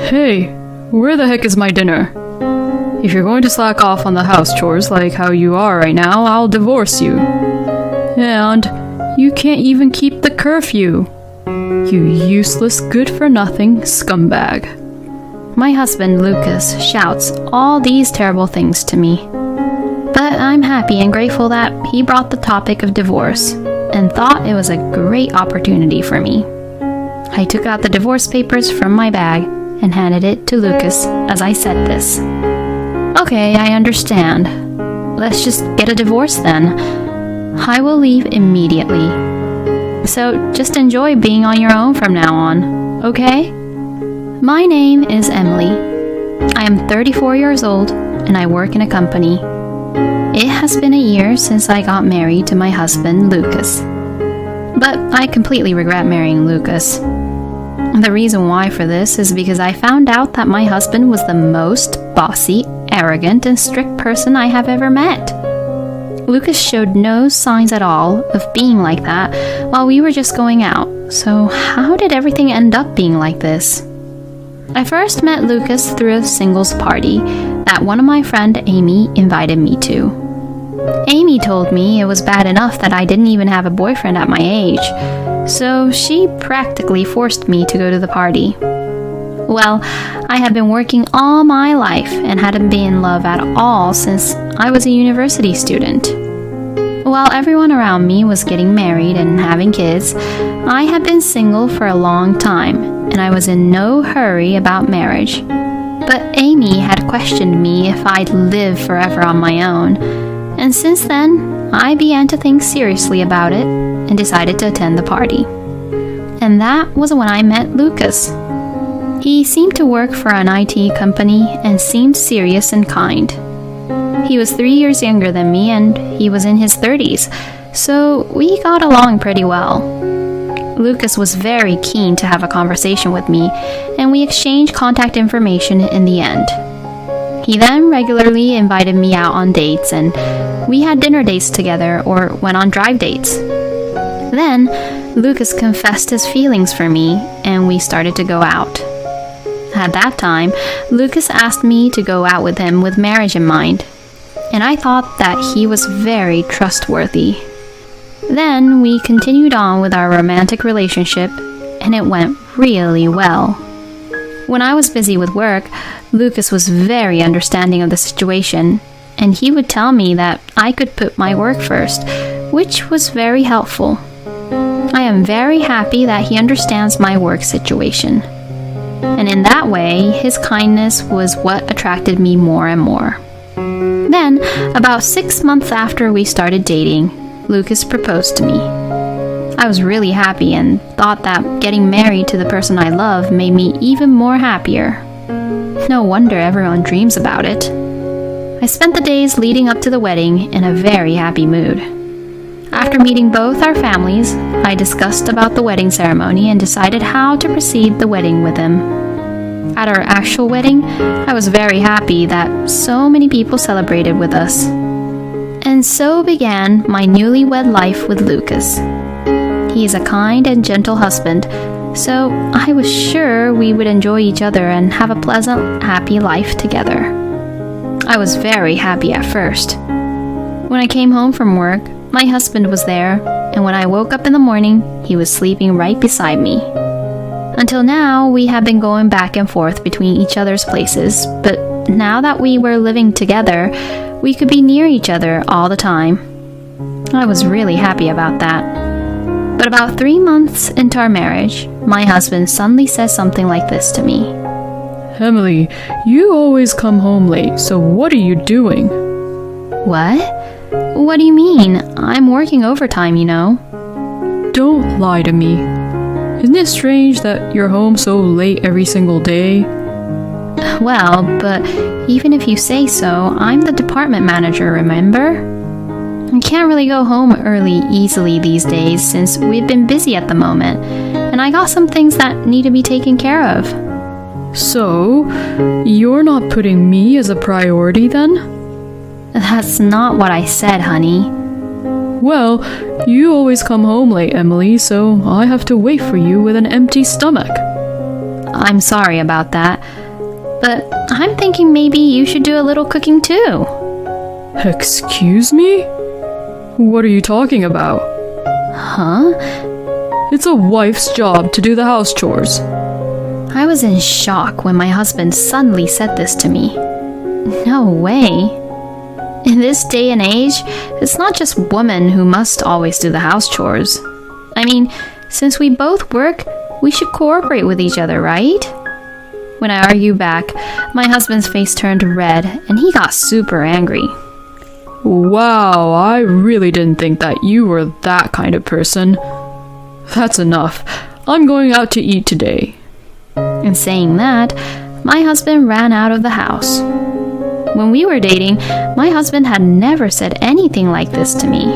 Hey, where the heck is my dinner? If you're going to slack off on the house chores like how you are right now, I'll divorce you. And you can't even keep the curfew. You useless, good-for-nothing scumbag. My husband, Lucas, shouts all these terrible things to me. But I'm happy and grateful that he brought the topic of divorce and thought it was a great opportunity for me. I took out the divorce papers from my bag and handed it to Lucas as I said this. Okay, I understand. Let's just get a divorce then. I will leave immediately. So just enjoy being on your own from now on, okay? My name is Emily. I am 34 years old and I work in a company. It has been a year since I got married to my husband, Lucas. But I completely regret marrying Lucas. The reason why for this is because I found out that my husband was the most bossy, arrogant, and strict person I have ever met. Lucas showed no signs at all of being like that while we were just going out. So how did everything end up being like this? I first met Lucas through a singles party that one of my friend Amy invited me to. Amy told me it was bad enough that I didn't even have a boyfriend at my age, so she practically forced me to go to the party. Well, I had been working all my life and hadn't been in love at all since I was a university student. While everyone around me was getting married and having kids, I had been single for a long time, and I was in no hurry about marriage. But Amy had questioned me if I'd live forever on my own, and since then, I began to think seriously about it and decided to attend the party. And that was when I met Lucas. He seemed to work for an IT company and seemed serious and kind. He was 3 years younger than me and he was in his 30s, so we got along pretty well. Lucas was very keen to have a conversation with me, and we exchanged contact information in the end. He then regularly invited me out on dates, and we had dinner dates together or went on drive dates. Then, Lucas confessed his feelings for me, and we started to go out. At that time, Lucas asked me to go out with him with marriage in mind, and I thought that he was very trustworthy. Then we continued on with our romantic relationship, and it went really well. When I was busy with work, Lucas was very understanding of the situation, and he would tell me that I could put my work first, which was very helpful. I am very happy that he understands my work situation. And in that way, his kindness was what attracted me more and more. Then, about 6 months after we started dating, Lucas proposed to me. I was really happy and thought that getting married to the person I love made me even more happier. No wonder everyone dreams about it. I spent the days leading up to the wedding in a very happy mood. After meeting both our families, I discussed about the wedding ceremony and decided how to proceed the wedding with him. At our actual wedding, I was very happy that so many people celebrated with us. And so began my newlywed life with Lucas. He is a kind and gentle husband, so I was sure we would enjoy each other and have a pleasant, happy life together. I was very happy at first. When I came home from work, my husband was there, and when I woke up in the morning, he was sleeping right beside me. Until now, we have been going back and forth between each other's places, but now that we were living together, we could be near each other all the time. I was really happy about that. But about 3 months into our marriage, my husband suddenly said something like this to me. Emily, you always come home late, so what are you doing? What? What do you mean? I'm working overtime, you know. Don't lie to me. Isn't it strange that you're home so late every single day? Well, but even if you say so, I'm the department manager, remember? I can't really go home early easily these days since we've been busy at the moment, and I got some things that need to be taken care of. So, you're not putting me as a priority then? That's not what I said, honey. Well, you always come home late, Emily, so I have to wait for you with an empty stomach. I'm sorry about that. But I'm thinking maybe you should do a little cooking too. Excuse me? What are you talking about? Huh? It's a wife's job to do the house chores. I was in shock when my husband suddenly said this to me. No way. In this day and age, it's not just women who must always do the house chores. I mean, since we both work, we should cooperate with each other, right? When I argued back, my husband's face turned red and he got super angry. Wow, I really didn't think that you were that kind of person. That's enough. I'm going out to eat today. In saying that, my husband ran out of the house. When we were dating, my husband had never said anything like this to me.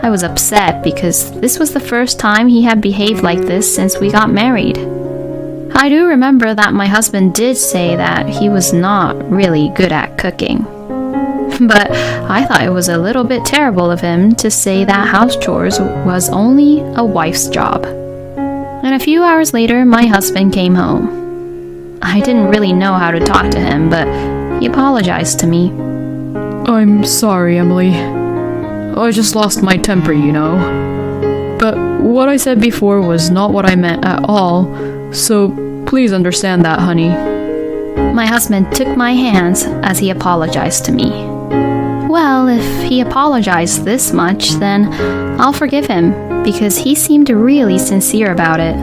I was upset because this was the first time he had behaved like this since we got married. I do remember that my husband did say that he was not really good at cooking. But I thought it was a little bit terrible of him to say that house chores was only a wife's job. And a few hours later, my husband came home. I didn't really know how to talk to him, but he apologized to me. I'm sorry, Emily. I just lost my temper, you know. But what I said before was not what I meant at all, so please understand that, honey. My husband took my hands as he apologized to me. Well, if he apologized this much, then I'll forgive him, because he seemed really sincere about it.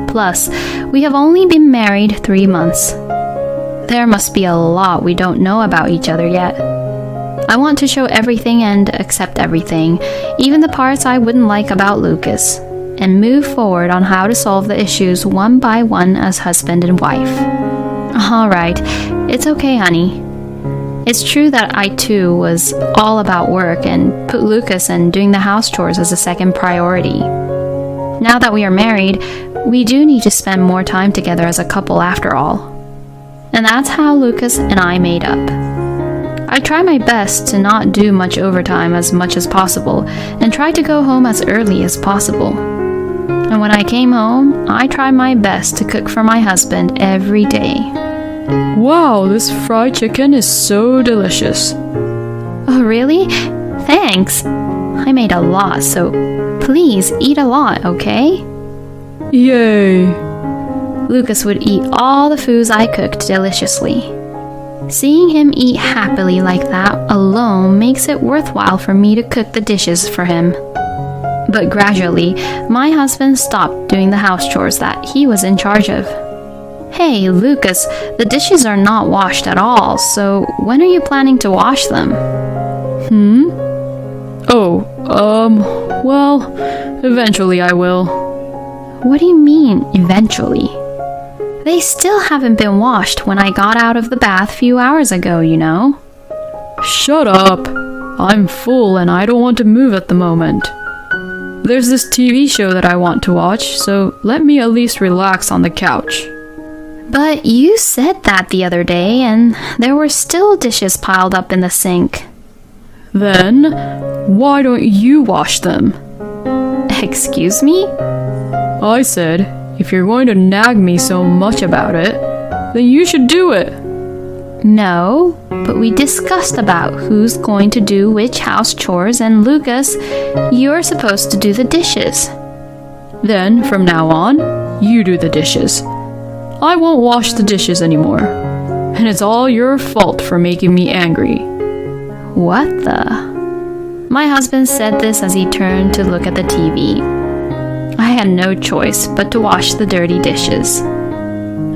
Plus, we have only been married 3 months. There must be a lot we don't know about each other yet. I want to show everything and accept everything, even the parts I wouldn't like about Lucas, and move forward on how to solve the issues one by one as husband and wife. Alright, it's okay, honey. It's true that I too was all about work and put Lucas and doing the house chores as a second priority. Now that we are married, we do need to spend more time together as a couple after all. And that's how Lucas and I made up. I try my best to not do much overtime as much as possible and try to go home as early as possible. And when I came home, I tried my best to cook for my husband every day. Wow, this fried chicken is so delicious. Oh, really? Thanks. I made a lot, so please eat a lot, okay? Yay. Lucas would eat all the foods I cooked deliciously. Seeing him eat happily like that alone makes it worthwhile for me to cook the dishes for him. But gradually, my husband stopped doing the house chores that he was in charge of. Hey, Lucas, the dishes are not washed at all, so when are you planning to wash them? Well, eventually I will. What do you mean, eventually? They still haven't been washed when I got out of the bath a few hours ago, you know. Shut up. I'm full and I don't want to move at the moment. There's this TV show that I want to watch, so let me at least relax on the couch. But you said that the other day, and there were still dishes piled up in the sink. Then, why don't you wash them? Excuse me? I said, if you're going to nag me so much about it, then you should do it. No, but we discussed about who's going to do which house chores, and Lucas, you're supposed to do the dishes. Then, from now on, you do the dishes. I won't wash the dishes anymore. And it's all your fault for making me angry. What the? My husband said this as he turned to look at the TV. I had no choice but to wash the dirty dishes.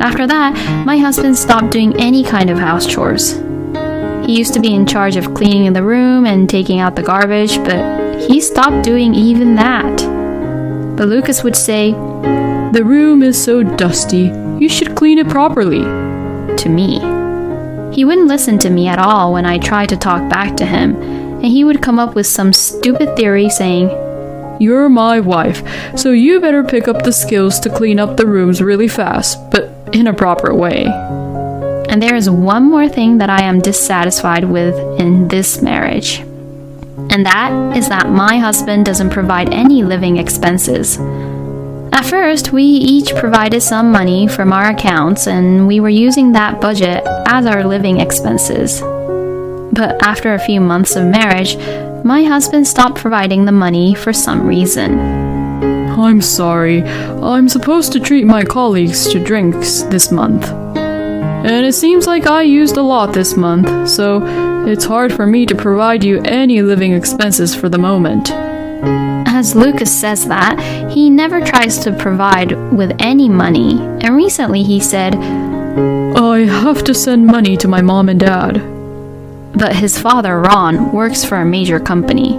After that, my husband stopped doing any kind of house chores. He used to be in charge of cleaning the room and taking out the garbage, but he stopped doing even that. But Lucas would say, "The room is so dusty. You should clean it properly," to me. He wouldn't listen to me at all when I tried to talk back to him, and he would come up with some stupid theory saying, "You're my wife, so you better pick up the skills to clean up the rooms really fast, but in a proper way." And there is one more thing that I am dissatisfied with in this marriage. And that is that my husband doesn't provide any living expenses. At first, we each provided some money from our accounts, and we were using that budget as our living expenses. But after a few months of marriage, my husband stopped providing the money for some reason. I'm sorry. I'm supposed to treat my colleagues to drinks this month. And it seems like I used a lot this month, so it's hard for me to provide you any living expenses for the moment. As Lucas says that, he never tries to provide with any money, and recently he said, I have to send money to my mom and dad. But his father, Ron, works for a major company.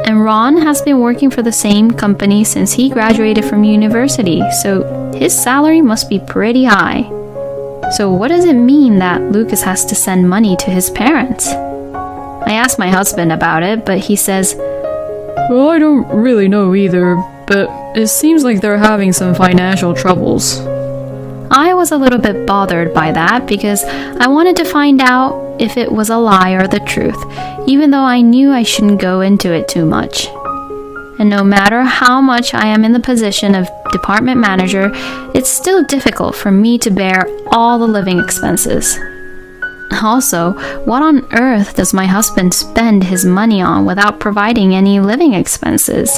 And Ron has been working for the same company since he graduated from university, so his salary must be pretty high. So what does it mean that Lucas has to send money to his parents? I asked my husband about it, but he says, Well, I don't really know either, but it seems like they're having some financial troubles. I was a little bit bothered by that because I wanted to find out if it was a lie or the truth, even though I knew I shouldn't go into it too much. And no matter how much I am in the position of department manager, it's still difficult for me to bear all the living expenses. Also, what on earth does my husband spend his money on without providing any living expenses?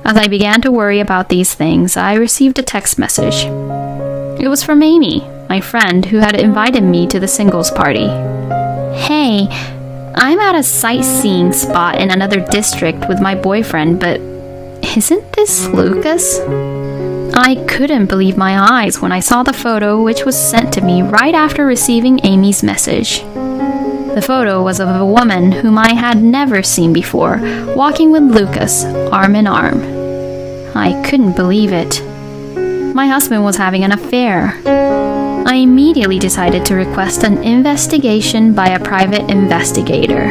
As I began to worry about these things, I received a text message. It was from Amy, my friend who had invited me to the singles party. Hey, I'm at a sightseeing spot in another district with my boyfriend, but isn't this Lucas? I couldn't believe my eyes when I saw the photo, which was sent to me right after receiving Amy's message. The photo was of a woman whom I had never seen before, walking with Lucas, arm in arm. I couldn't believe it. My husband was having an affair. I immediately decided to request an investigation by a private investigator.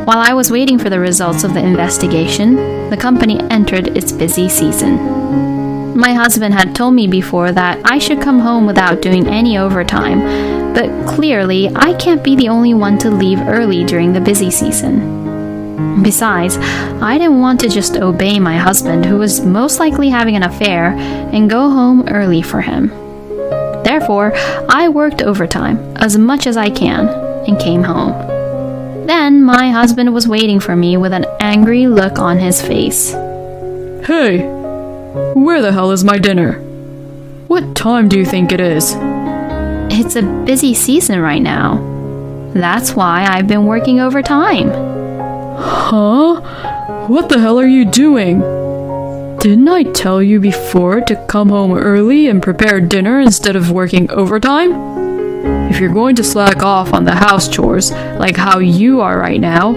While I was waiting for the results of the investigation, the company entered its busy season. My husband had told me before that I should come home without doing any overtime, but clearly I can't be the only one to leave early during the busy season. Besides, I didn't want to just obey my husband, who was most likely having an affair, and go home early for him. Therefore, I worked overtime as much as I can and came home. Then my husband was waiting for me with an angry look on his face. Hey, where the hell is my dinner? What time do you think it is? It's a busy season right now. That's why I've been working overtime. Huh? What the hell are you doing? Didn't I tell you before to come home early and prepare dinner instead of working overtime? If you're going to slack off on the house chores like how you are right now,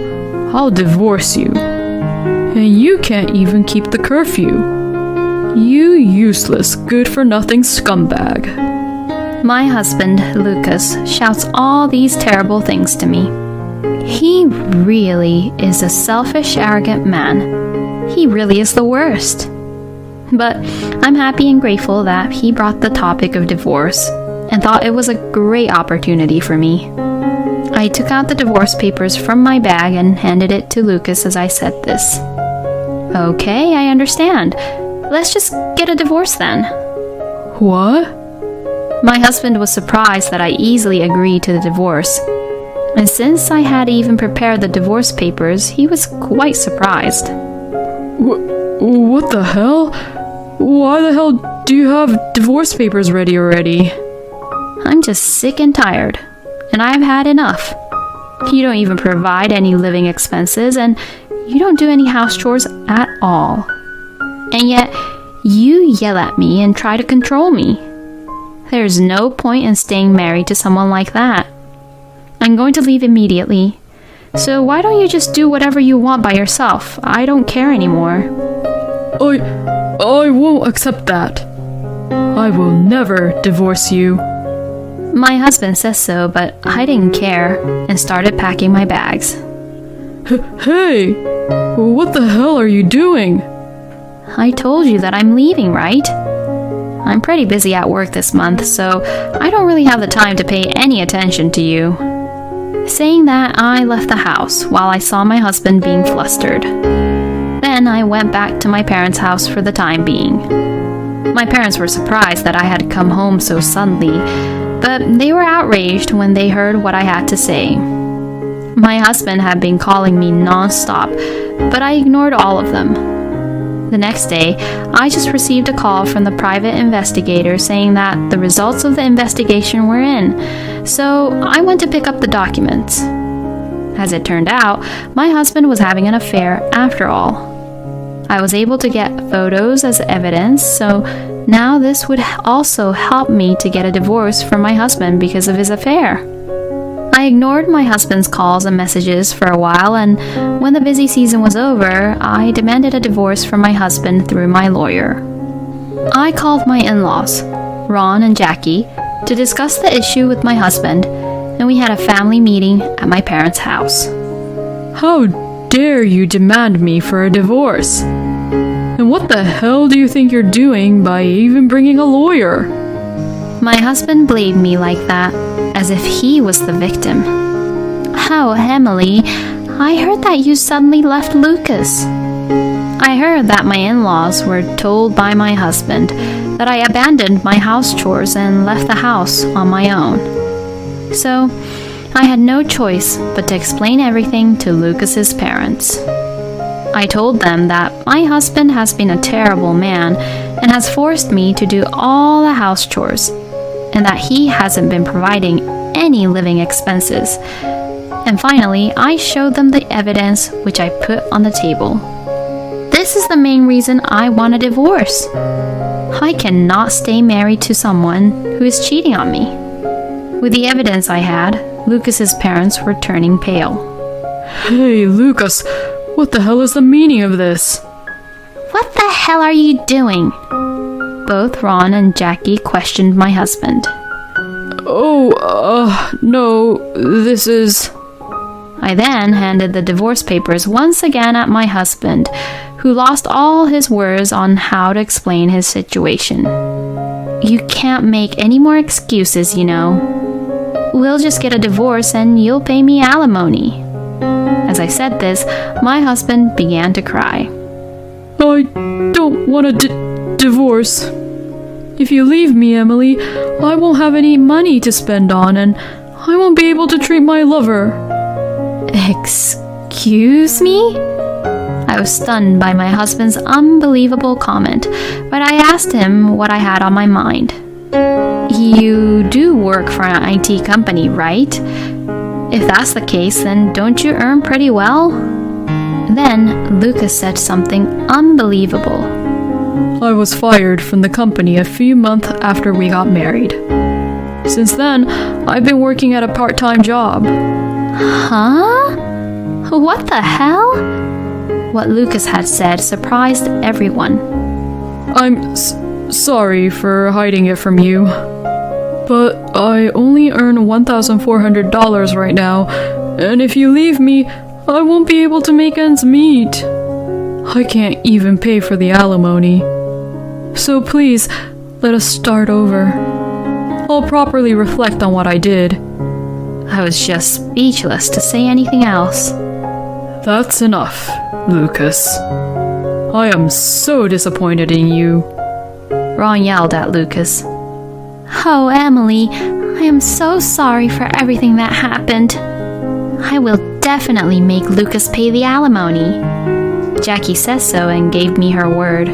I'll divorce you. And you can't even keep the curfew. You useless, good-for-nothing scumbag. My husband, Lucas, shouts all these terrible things to me. He really is a selfish, arrogant man. He really is the worst. But I'm happy and grateful that he brought the topic of divorce and thought it was a great opportunity for me. I took out the divorce papers from my bag and handed it to Lucas as I said this. Okay, I understand. Let's just get a divorce then. What? My husband was surprised that I easily agreed to the divorce. And since I had even prepared the divorce papers, he was quite surprised. What the hell? Why the hell do you have divorce papers ready already? I'm just sick and tired, and I've had enough. You don't even provide any living expenses, and you don't do any house chores at all. And yet, you yell at me and try to control me. There's no point in staying married to someone like that. I'm going to leave immediately. So why don't you just do whatever you want by yourself? I don't care anymore. I won't accept that. I will never divorce you. My husband says so, but I didn't care and started packing my bags. Hey, what the hell are you doing? I told you that I'm leaving, right? I'm pretty busy at work this month, so I don't really have the time to pay any attention to you. Saying that, I left the house while I saw my husband being flustered. Then I went back to my parents' house for the time being. My parents were surprised that I had come home so suddenly, but they were outraged when they heard what I had to say. My husband had been calling me non-stop, but I ignored all of them. The next day, I just received a call from the private investigator saying that the results of the investigation were in, so I went to pick up the documents. As it turned out, my husband was having an affair after all. I was able to get photos as evidence, so now this would also help me to get a divorce from my husband because of his affair. I ignored my husband's calls and messages for a while, and when the busy season was over, I demanded a divorce from my husband through my lawyer. I called my in-laws, Ron and Jackie, to discuss the issue with my husband, and we had a family meeting at my parents' house. How dare you demand me for a divorce? And what the hell do you think you're doing by even bringing a lawyer? My husband blamed me like that, as if he was the victim. "Oh, Emily, I heard that you suddenly left Lucas." I heard that my in-laws were told by my husband that I abandoned my house chores and left the house on my own. So, I had no choice but to explain everything to Lucas's parents. I told them that my husband has been a terrible man and has forced me to do all the house chores, and that he hasn't been providing any living expenses. And finally, I showed them the evidence which I put on the table. This is the main reason I want a divorce. I cannot stay married to someone who is cheating on me. With the evidence I had, Lucas's parents were turning pale. Hey, Lucas, what the hell is the meaning of this? "What the hell are you doing?" Both Ron and Jackie questioned my husband. No, this is... I then handed the divorce papers once again at my husband, who lost all his words on how to explain his situation. "You can't make any more excuses, you know. We'll just get a divorce and you'll pay me alimony." As I said this, my husband began to cry. I don't want a divorce. If you leave me, Emily, I won't have any money to spend on, and I won't be able to treat my lover. Excuse me? I was stunned by my husband's unbelievable comment, but I asked him what I had on my mind. "You do work for an IT company, right? If that's the case, then don't you earn pretty well?" Then Lucas said something unbelievable. I was fired from the company a few months after we got married. Since then, I've been working at a part-time job. Huh? What the hell? What Lucas had said surprised everyone. I'm sorry for hiding it from you, but I only earn $1,400 right now, and if you leave me, I won't be able to make ends meet. I can't even pay for the alimony. So please, let us start over. I'll properly reflect on what I did. I was just speechless to say anything else. That's enough, Lucas. I am so disappointed in you. Ron yelled at Lucas. "Oh, Emily, I am so sorry for everything that happened. I will definitely make Lucas pay the alimony." Jackie says so and gave me her word.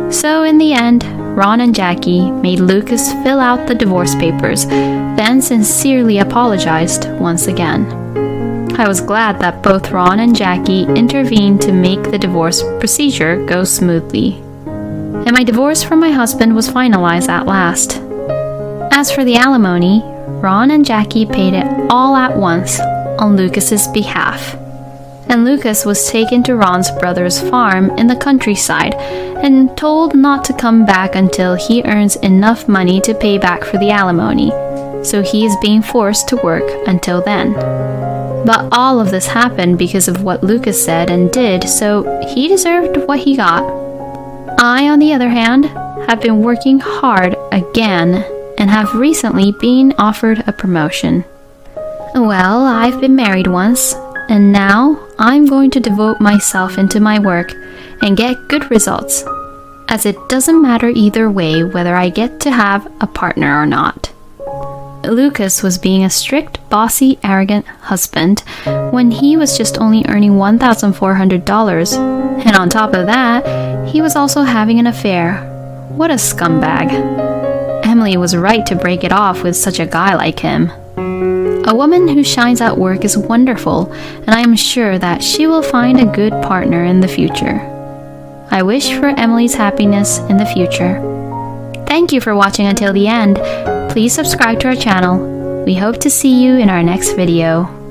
So in the end, Ron and Jackie made Lucas fill out the divorce papers, then sincerely apologized once again. I was glad that both Ron and Jackie intervened to make the divorce procedure go smoothly. And my divorce from my husband was finalized at last. As for the alimony, Ron and Jackie paid it all at once on Lucas's behalf. And Lucas was taken to Ron's brother's farm in the countryside and told not to come back until he earns enough money to pay back for the alimony, so he is being forced to work until then. But all of this happened because of what Lucas said and did, so he deserved what he got. I, on the other hand, have been working hard again and have recently been offered a promotion. Well, I've been married once, and now I'm going to devote myself into my work and get good results, as it doesn't matter either way whether I get to have a partner or not. Lucas was being a strict, bossy, arrogant husband when he was just only earning $1,400, and on top of that, he was also having an affair. What a scumbag. Emily was right to break it off with such a guy like him. A woman who shines at work is wonderful, and I am sure that she will find a good partner in the future. I wish for Emily's happiness in the future. Thank you for watching until the end. Please subscribe to our channel. We hope to see you in our next video.